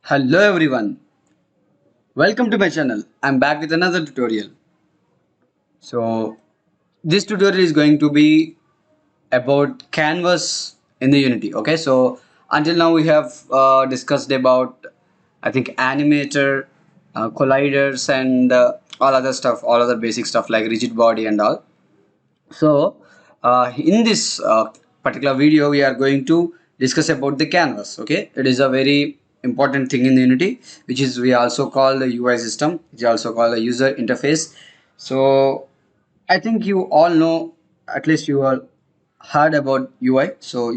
Hello everyone, welcome to my channel. I'm back with another tutorial. So this tutorial is going to be about canvas in the Unity. Okay, so until now we have discussed about I think animator, colliders and all other stuff, all other basic stuff like rigid body and all. So in this particular video we are going to discuss about the canvas. Okay, it is a very important thing in the Unity, which is we also call the UI system, which is also called the user interface. So I think you all know, at least you all heard about UI. So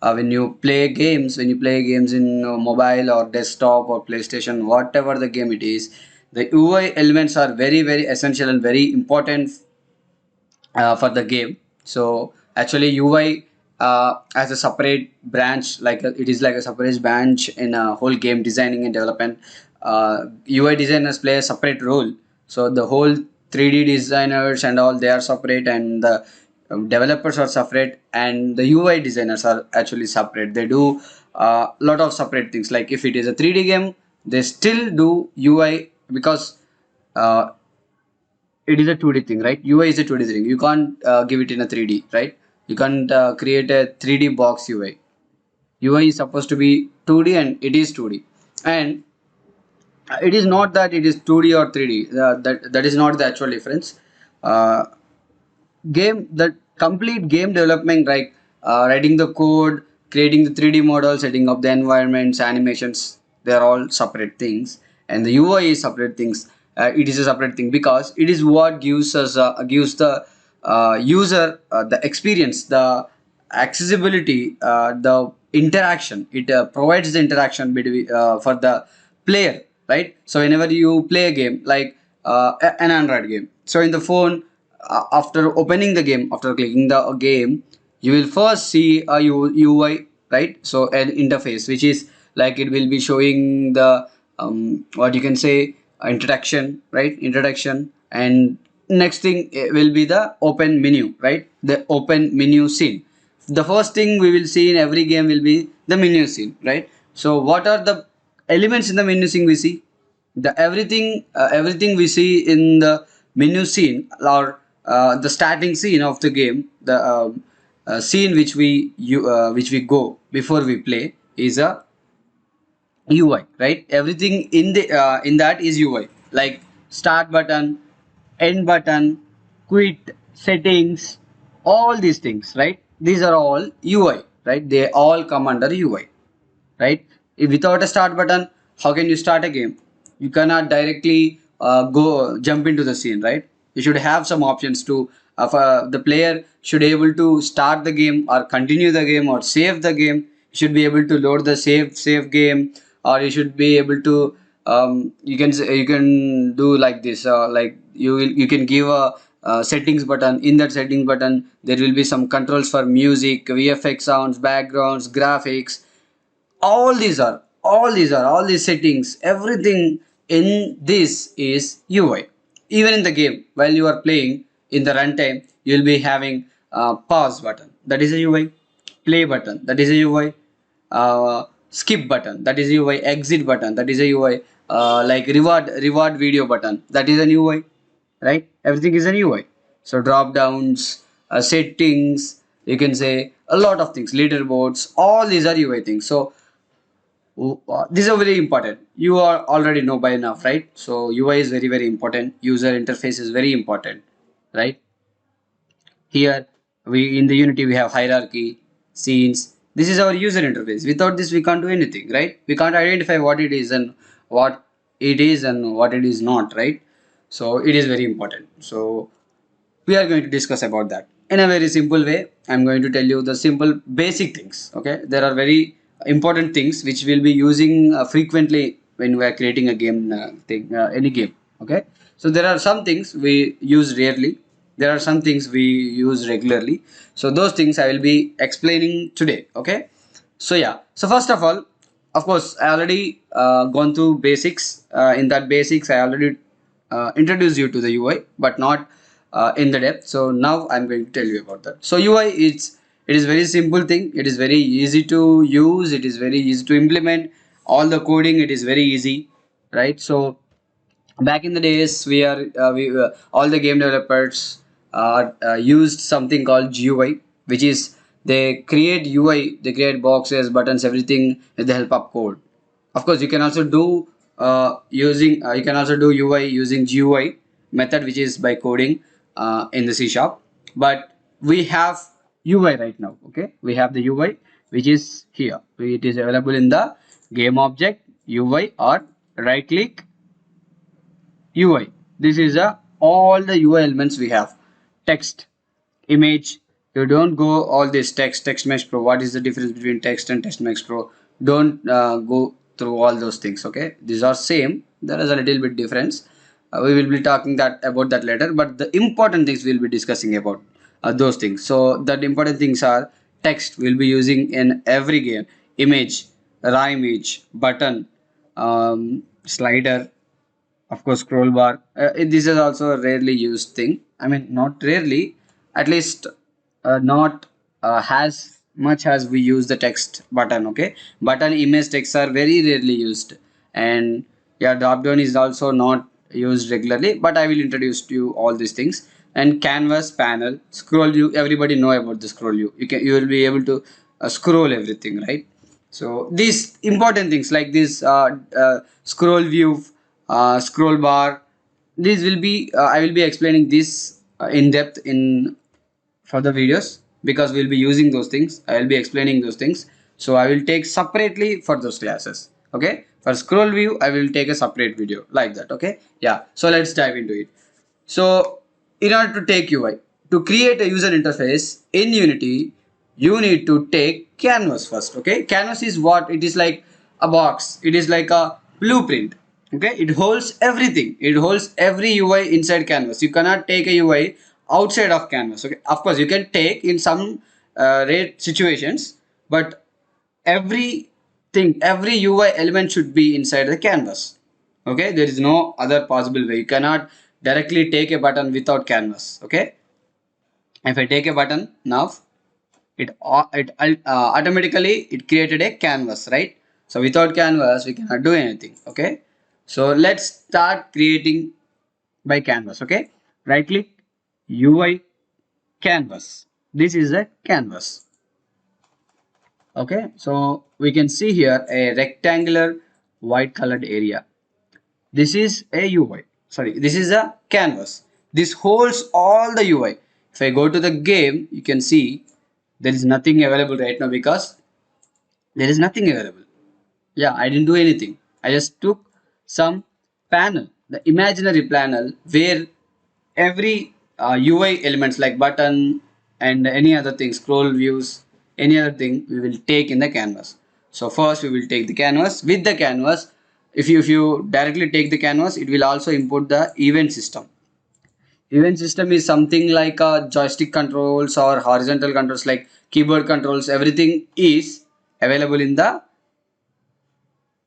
when you play games in mobile or desktop or PlayStation, whatever the game it is, the UI elements are very essential and very important for the game. So actually UI as a separate branch, it is like a separate branch in a whole game designing and development. UI designers play a separate role. So the whole 3D designers and all, they are separate, and the developers are separate, and the UI designers are actually separate. They do a lot of separate things. Like if it is a 3D game, they still do UI because uh, it is a 2D thing, right? UI is a 2D thing. You can't give it in a 3D, right? You can't create a 3D box UI. UI is supposed to be 2D, and it is 2D. And it is not that it is 2D or 3D. That is not the actual difference. Uh, the complete game development, like writing the code, creating the 3D model, setting up the environments, animations, they are all separate things, and the UI is separate things. It is a separate thing because it is what gives the user the experience, the accessibility, the interaction. It provides the interaction between for the player, right? So whenever you play a game like an Android game, so in the phone, after opening the game, after clicking the game, you will first see a UI, right? So an interface, which is like it will be showing the what you can say, introduction, right? Introduction. And next thing will be the open menu, right? The open menu scene. The first thing we will see in every game will be the menu scene, right? So what are the elements in the menu scene we see? The everything we see in the menu scene, or the starting scene of the game, the scene which we go before we play is a UI, right? Everything in that is UI, like start button, end button, quit, settings, all these things, right? These are all UI, right? They all come under UI, right? If without a start button, how can you start a game? You cannot directly go jump into the scene, right? You should have some options to the player should able to start the game or continue the game or save the game. You should be able to load the save game, or you should be able to you can do like this, like you can give a settings button. In that settings button there will be some controls for music, VFX, sounds, backgrounds, graphics. All these settings, everything in this is UI. Even in the game, while you are playing in the runtime, you will be having pause button, that is a UI. Play button, that is a UI. Skip button, that is a UI. Exit button, that is a UI. Like reward video button, that is an UI, right? Everything is an UI. So drop downs, settings, you can say a lot of things, leaderboards, all these are UI things. So these are very important. You are already know by enough, right? So UI is very important. User interface is very important, right? Here we in the Unity we have hierarchy, scenes. This is our user interface. Without this we can't do anything, right? We can't identify what it is and what it is and what it is not, right? So it is very important. So we are going to discuss about that in a very simple way. I'm going to tell you the simple basic things. Okay, there are very important things which we'll be using frequently when we are creating a game any game. Okay, so there are some things we use rarely, there are some things we use regularly. So those things I will be explaining today. Okay, so yeah, so first of all, of course I already gone through basics. In that basics I already introduce you to the UI, but not in the depth. So now I'm going to tell you about that. So UI is, it is very simple thing. It is very easy to use. It is very easy to implement, all the coding, it is very easy, right? So back in the days, we all the game developers used something called GUI, which is they create UI, they create boxes, buttons, everything with the help of code. Of course, you can also do you can also do UI using GUI method, which is by coding in the C sharp. But we have UI right now. Okay, we have the UI which is here. It is available in the game object UI, or right click UI. This is all the UI elements we have. Text, image. You don't go all this text Mesh Pro. What is the difference between text and text Mesh Pro? Don't go through all those things. Okay, these are same. There is a little bit difference. We will be talking that about that later. But the important things we'll be discussing about those things. So the important things are text. We'll be using in every game. Image, raw image, button, slider, of course scroll bar. This is also a rarely used thing. I mean, not rarely, at least not as much as we use the text button. Okay, button, image, text are very rarely used. And yeah, drop down is also not used regularly, but I will introduce to you all these things. And canvas, panel, scroll view, everybody know about the scroll view. You will be able to scroll everything, right? So these important things like this scroll view, scroll bar, these will be I will be explaining this in depth in further videos, because we'll be using those things. I will be explaining those things, so I will take separately for those classes. Okay, for scroll view I will take a separate video like that. Okay, yeah, so let's dive into it. So in order to take UI, to create a user interface in Unity, you need to take canvas first. Okay, canvas is what? It is like a box, it is like a blueprint. Okay, it holds everything, it holds every UI inside canvas. You cannot take a UI outside of canvas. Okay, of course you can take in some rare situations, but every UI element should be inside the canvas. Okay, there is no other possible way. You cannot directly take a button without canvas. Okay, if I take a button now, it automatically it created a canvas, right? So without canvas we cannot do anything. Okay, so let's start creating by canvas. Okay, right click, UI, canvas. This is a canvas. Okay, so we can see here a rectangular white colored area. This is a UI. Sorry, this is a canvas. This holds all the UI. If I go to the game, you can see there is nothing available right now, because there is nothing available. Yeah, I didn't do anything. I just took some panel, the imaginary panel, where every UI elements like button and any other thing, scroll views, any other thing we will take in the canvas. So first we will take the canvas. With the canvas, if you directly take the canvas, it will also import the event system. Event system is something like joystick controls or horizontal controls like keyboard controls. Everything is available in the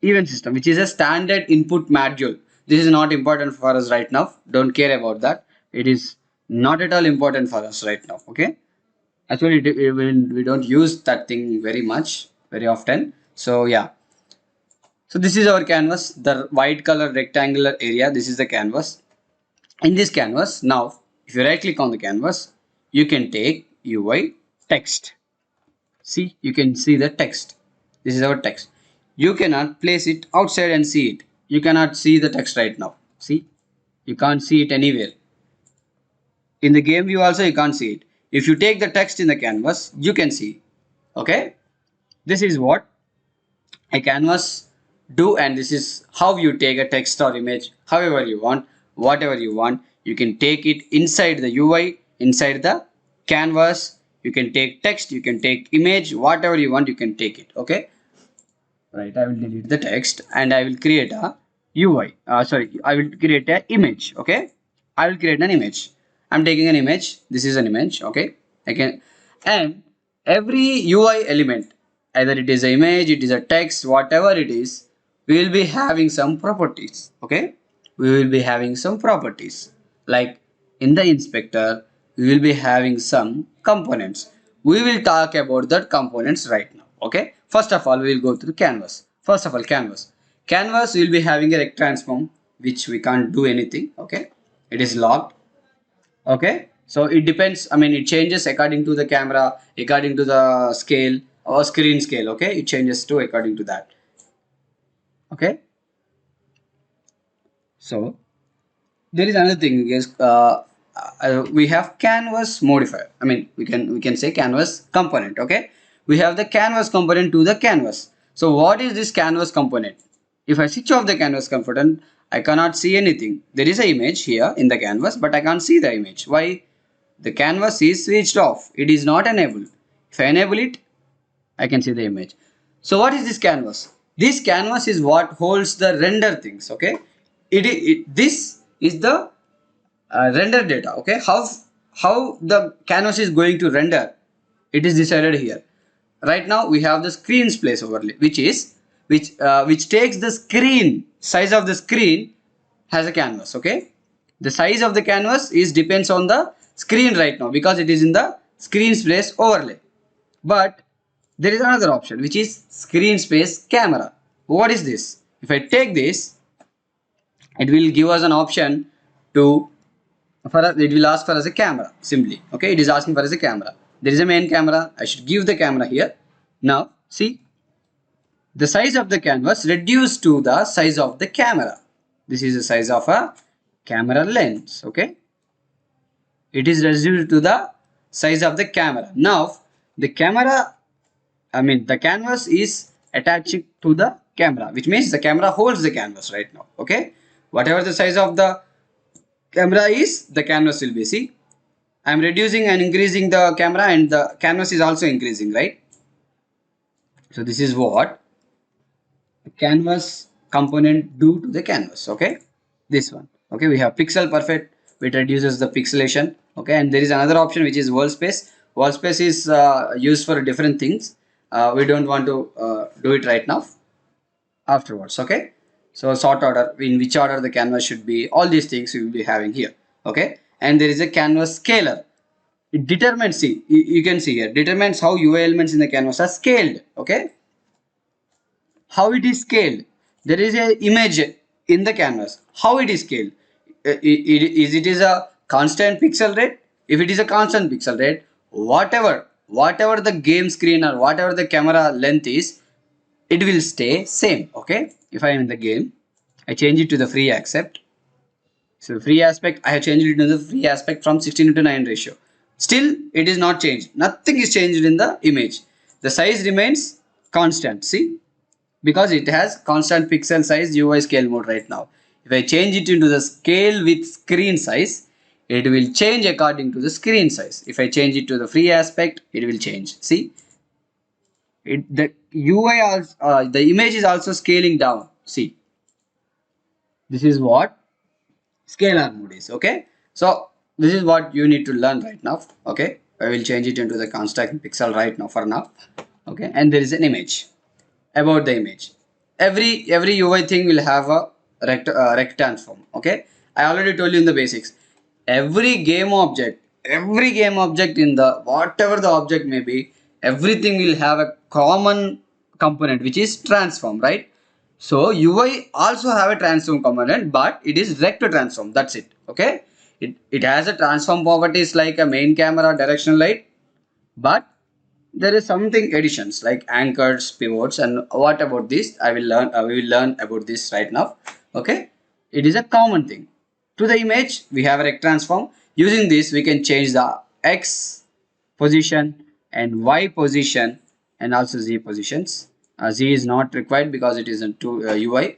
event system, which is a standard input module. This is not important for us right now. Don't care about that. It is not at all important for us right now. Okay, actually we don't use that thing very much, very often. So yeah, so this is our canvas, the white color rectangular area. This is the canvas. In this canvas, now if you right click on the canvas, you can take UI text. See, you can see the text. This is our text. You cannot place it outside and see it. You cannot see the text right now. See, you can't see it anywhere. In the game view also you can't see it. If you take the text in the canvas, you can see. Okay, this is what a canvas do, and this is how you take a text or image however you want, whatever you want. You can take it inside the UI, inside the canvas. You can take text, you can take image, whatever you want, you can take it. Okay, right, I will delete the text and I will create a UI. Sorry, I will create a image. Okay, I will create an image. I'm taking an image. This is an image. Okay, I can, and every UI element, either it is an image, it is a text, whatever it is, we will be having some properties. Okay, we will be having some properties like in the inspector. We will be having some components. We will talk about that components right now. Okay, first of all we will go to the canvas. First of all, canvas. Canvas will be having a rect transform which we can't do anything. Okay, it is locked. Okay, so it depends. I mean, it changes according to the camera, according to the scale or screen scale. Okay, it changes to according to that. Okay, so there is another thing is we have canvas modifier. I mean, we can say canvas component. Okay, we have the canvas component to the canvas. So what is this canvas component? If I switch off the canvas component, I cannot see anything. There is an image here in the canvas, but I can't see the image. Why? The canvas is switched off. It is not enabled. If I enable it, I can see the image. So what is this canvas? This canvas is what holds the render things. Okay, this is the render data. Okay, how the canvas is going to render, it is decided here. Right now we have the screen's place overlay, which takes the screen size of the screen has a canvas. Okay, the size of the canvas is depends on the screen right now because it is in the screen place overlay. But there is another option which is screen space camera. What is this? If I take this, it will give us an option to it will ask for as a camera simply. Okay, it is asking for as a camera. There is a main camera. I should give the camera here. Now see, the size of the canvas reduced to the size of the camera. This is the size of a camera lens. Okay, it is reduced to the size of the camera. Now the camera, I mean the canvas is attached to the camera, which means the camera holds the canvas right now. Okay, whatever the size of the camera is, the canvas will be. See, I am reducing and increasing the camera and the canvas is also increasing, right? So this is what the canvas component do to the canvas. Okay, this one. Okay, we have pixel perfect, which reduces the pixelation. Okay, and there is another option which is world space. World space is used for different things. We don't want to do it right now, afterwards. Okay, so sort order, in which order the canvas should be, all these things we will be having here. Okay, and there is a canvas scaler. It determines, see, you can see here, determines how UI elements in the canvas are scaled. Okay, how it is scaled. There is a image in the canvas. How it is scaled? It is a constant pixel rate. If it is a constant pixel rate, whatever the game screen or whatever the camera length is, it will stay same. Okay, if I am in the game, I change it to the free aspect. So free aspect, I have changed it to the free aspect from 16:9 ratio. Still it is not changed. Nothing is changed in the image. The size remains constant. See, because it has constant pixel size UI scale mode right now. If I change it into the scale with screen size, it will change according to the screen size. If I change it to the free aspect, it will change. See, the UI also, the image is also scaling down. See, this is what scalar mode is. Okay, so this is what you need to learn right now. Okay, I will change it into the constant pixel right now for now. Okay, and there is an image. About the image, every UI thing will have a rect transform. Okay, I already told you in the basics. Every game object in the whatever the object may be, everything will have a common component which is transform, right? So UI also have a transform component, but it is rect transform. That's it. Okay, it has a transform properties like a main camera, directional light, but there is something additions like anchors, pivots, and what about this? We will learn about this right now. Okay, it is a common thing. To the image, we have a rect transform. Using this, we can change the X position and Y position and also Z positions. Z is not required because it is into UI.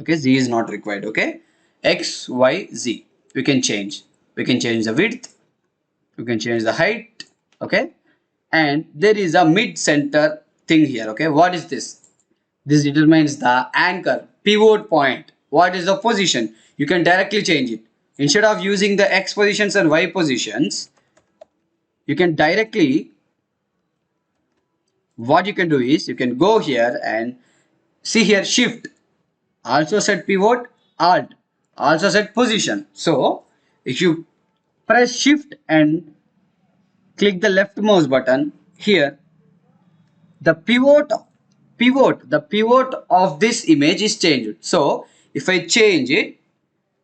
Okay, Z is not required. Okay, X, Y, Z. We can change. We can change the width. We can change the height. Okay, and there is a mid center thing here. Okay, what is this? This determines the anchor pivot point. What is the position? You can directly change it. Instead of using the X positions and Y positions, you can directly, what you can do is you can go here and see here shift, also set pivot, alt, also set position. So if you press shift and click the left mouse button here, the pivot pivot, the pivot of this image is changed. So if I change it,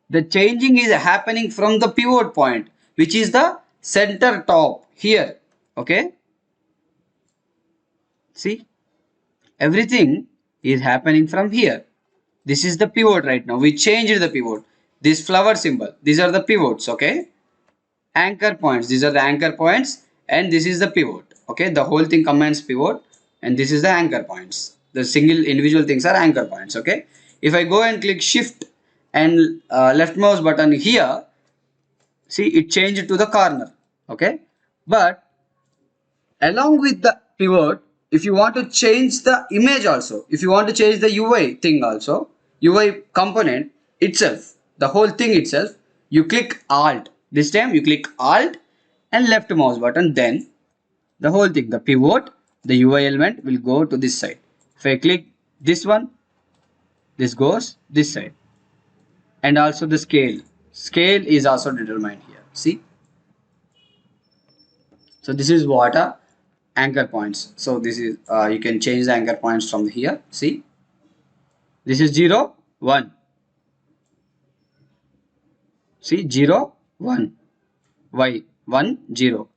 the changing is happening from the pivot point, which is the center top here. Okay, see, everything is happening from here. This is the pivot right now. We changed the pivot. This flower symbol, these are the pivots. Okay, anchor points, these are the anchor points, and this is the pivot. Okay, the whole thing commands pivot, and this is the anchor points. The single individual things are anchor points. Okay, if I go and click shift and left mouse button here, see, it changed to the corner. Okay, but along with the pivot, if you want to change the image also, if you want to change the UI thing also, UI component itself, the whole thing itself, you click alt. This time you click alt and left mouse button, then the whole thing, the pivot, the UI element will go to this side. If I click this one, this goes this side. And also the scale is also determined here. See, so this is what a anchor points. So this is you can change the anchor points from here. See, this is 0 1. See, 0 1, y 1 0.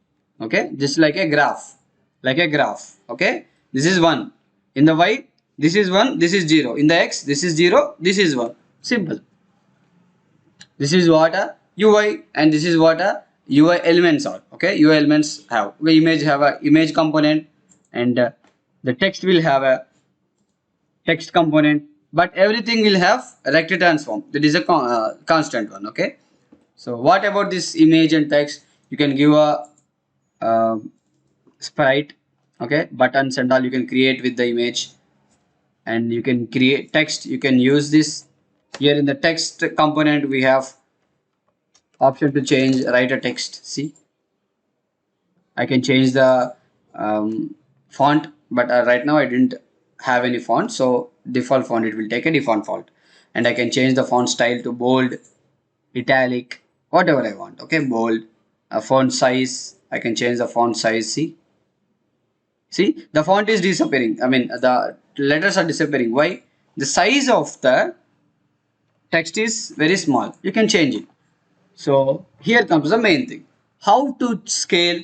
Okay, just like a graph, okay, this is 1 in the y, this is 1, this is 0 in the x, this is 0, this is 1. Simple. This is what a UI, and this is what a UI elements are. Okay, UI elements have the image, have a image component, and the text will have a text component, but everything will have a rect transform. That is a constant one. Okay, so what about this image and text? You can give a sprite. Okay, buttons and all you can create with the image, and you can create text. You can use this here in the text component. We have option to change, write a text. See, I can change the font, but right now I didn't have any font, so default font, it will take a default font. And I can change the font style to bold, italic, whatever I want. Okay, bold, font size, I can change the font size. See, the font is disappearing, I mean the letters are disappearing. Why? The size of the text is very small. You can change it. So here comes the main thing, how to scale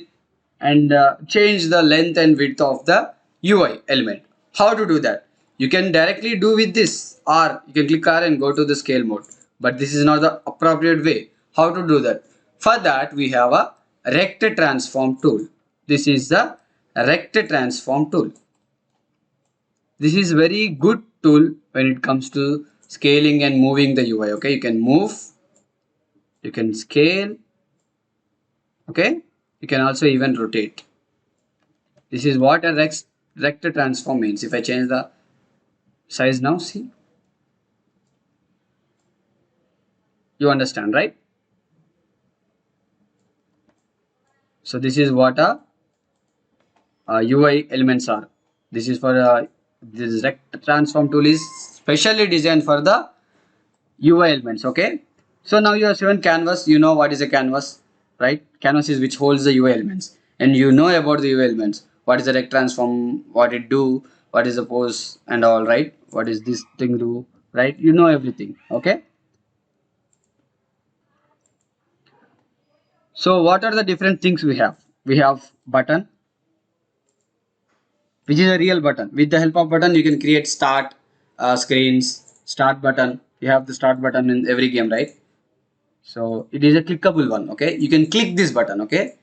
and change the length and width of the UI element. How to do that? You can directly do with this R. You can click R and go to the scale mode, but this is not the appropriate way. How to do that? For that we have a rect transform tool. This is the rect transform tool. This is very good tool when it comes to scaling and moving the UI. Okay, you can move, you can scale. Okay, you can also even rotate. This is what a rect transform means. If I change the size now, see, you understand, right? So this is what a UI elements are. This is for this rect transform tool is specially designed for the UI elements. Okay, so now you have shown canvas. You know what is a canvas, right? Canvas is which holds the UI elements, and you know about the UI elements. What is the rect transform, what it do, what is the pose and all, right? What is this thing do, right? You know everything. Okay, so what are the different things we have? We have button, which is a real button. With the help of button you can create start screens, start button. You have the start button in every game, right? So it is a clickable one. Okay, you can click this button. Okay,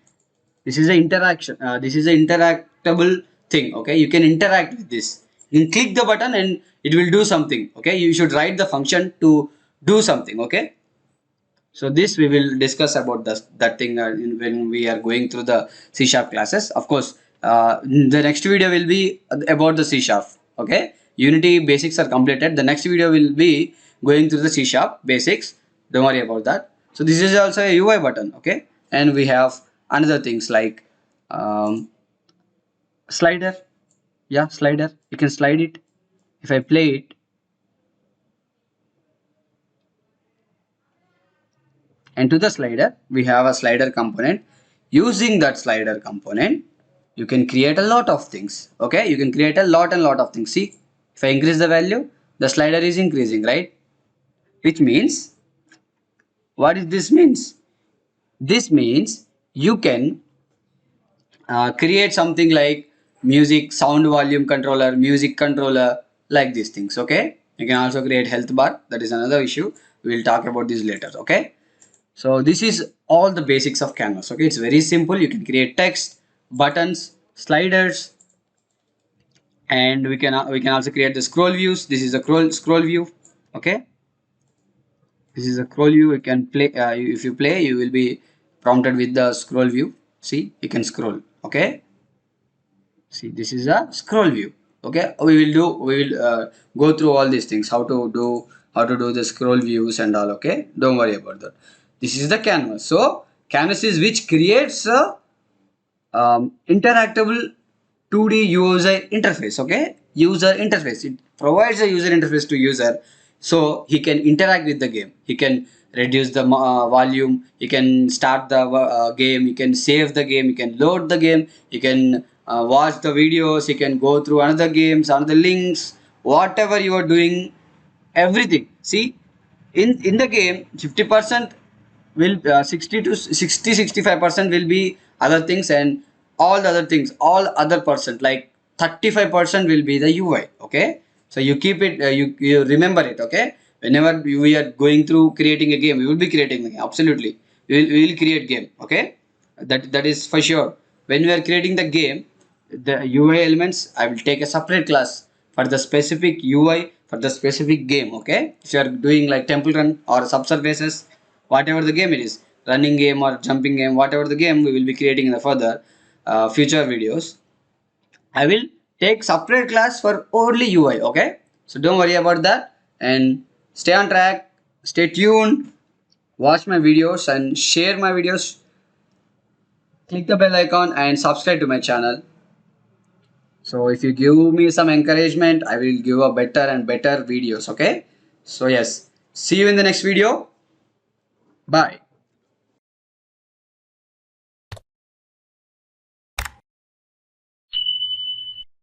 this is a interaction, this is a interactable thing. Okay, you can interact with this. You can click the button and it will do something. Okay, you should write the function to do something. Okay, so this we will discuss about that thing when we are going through the C# classes. Of course, the next video will be about the C#. Okay, Unity basics are completed. The next video will be going through the C# basics. Don't worry about that. So this is also a UI button. Okay, and we have another things like slider. Yeah, slider, you can slide it. If I play it, and to the slider we have a slider component. Using that slider component you can create a lot of things. Okay, you can create a lot of things. See, If I increase the value, the slider is increasing, right? Which means, what is this means? This means you can create something like music, sound volume controller, music controller, like these things. Okay, you can also create health bar. That is another issue. We will talk about this later. Okay, so this is all the basics of Canvas. Okay, it's very simple. You can create text, buttons, sliders, and we can also create the scroll views. This is a scroll view. Okay, this is a scroll view. You can play. If you play, you will be prompted with the scroll view. See, you can scroll. Okay, see, this is a scroll view. Okay, we will go through all these things, how to do the scroll views and all. Okay, don't worry about that. This is the canvas. So canvas is which creates a interactable 2D user interface. Okay, user interface. It provides a user interface to user, so he can interact with the game. He can reduce the volume. He can start the game. He can save the game. He can load the game. He can watch the videos. He can go through another games, another links, whatever you are doing, everything. See, in the game, 50% will 60 to 65% will be other things, and all the other things, all other percent like 35% will be the UI. Okay, so you keep it, you remember it. Okay, whenever we are going through creating a game, we will be creating a game. Absolutely, we will create game. Okay, that is for sure. When we are creating the game, the UI elements, I will take a separate class for the specific UI for the specific game. Okay, if you are doing like temple run or subsurfaces, whatever the game it is, running game or jumping game, whatever the game, we will be creating in the further future videos. I will take separate class for only UI. Okay, so don't worry about that, and stay on track, stay tuned, watch my videos and share my videos, click the bell icon and subscribe to my channel. So if you give me some encouragement, I will give a better and better videos. Okay, so yes, see you in the next video. Bye.